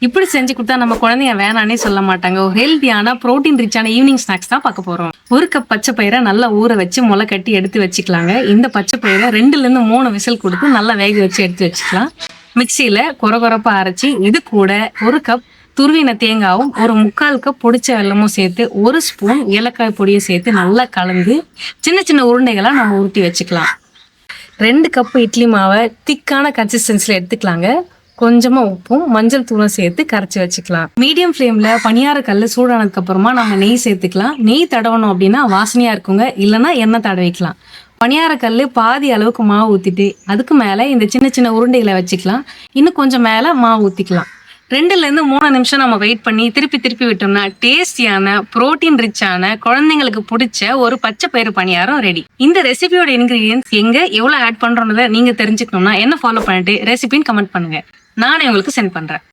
இப்படி செஞ்சு கொடுத்தா நம்ம குழந்தைங்க வேணானே சொல்ல மாட்டாங்க. ஒரு ஹெல்த்தியான புரோட்டீன் ரிச்சான ஈவினிங் ஸ்நாக்ஸ் தான் பார்க்க போறோம். ஒரு கப் பச்சை பயிரை நல்லா ஊற வச்சு முளை கட்டி எடுத்து வச்சுக்கலாங்க. இந்த பச்சை பயிரை 2 ல இருந்து 3 விசில் கொடுத்து நல்லா வேக வச்சு எடுத்து வச்சுக்கலாம். மிக்சியில கொரகொரப்பா அரைச்சி இது கூட ஒரு கப் துருவின தேங்காவும் 1/4 கப் பொடிச்ச வெல்லமும் சேர்த்து 1 ஸ்பூன் ஏலக்காய் பொடியை சேர்த்து நல்லா கலந்து சின்ன சின்ன உருண்டைகளா நம்ம உருட்டி வச்சுக்கலாம். 2 கப் இட்லி மாவை திக்கான கன்சிஸ்டன்சில எடுத்துக்கலாங்க. கொஞ்சமா உப்பும் மஞ்சள் தூளும் சேர்த்து கரைச்சி வச்சுக்கலாம். மீடியம் ஃப்ளேம்ல பனியார கல்லு சூடானதுக்கு அப்புறமா நம்ம நெய் சேர்த்துக்கலாம். நெய் தடவணும் அப்படின்னா வாசனையா இருக்குங்க, இல்லைன்னா எண்ணெய் தடவிக்கலாம். பனியார கல்லு பாதி அளவுக்கு மாவு ஊத்திட்டு அதுக்கு மேல இந்த சின்ன சின்ன உருண்டைகளை வச்சுக்கலாம். இன்னும் கொஞ்சம் மேல மாவு ஊத்திக்கலாம். 2 ல இருந்து 3 நிமிஷம் நம்ம வெயிட் பண்ணி திருப்பி திருப்பி விட்டோம்னா டேஸ்டியான புரோட்டீன் ரிச்சான குழந்தைங்களுக்கு பிடிச்ச ஒரு பச்சை பயிறு பணியாரம் ரெடி. இந்த ரெசிபியோட இன்கிரீடியன்ஸ் எங்க எவ்வளவு ஆட் பண்றோம்னு நீங்க தெரிஞ்சுக்கணும்னா என்ன ஃபாலோ பண்ணிட்டு ரெசிபின்னு கமெண்ட் பண்ணுங்க. நானே உங்களுக்கு சென்ட் பண்றேன்.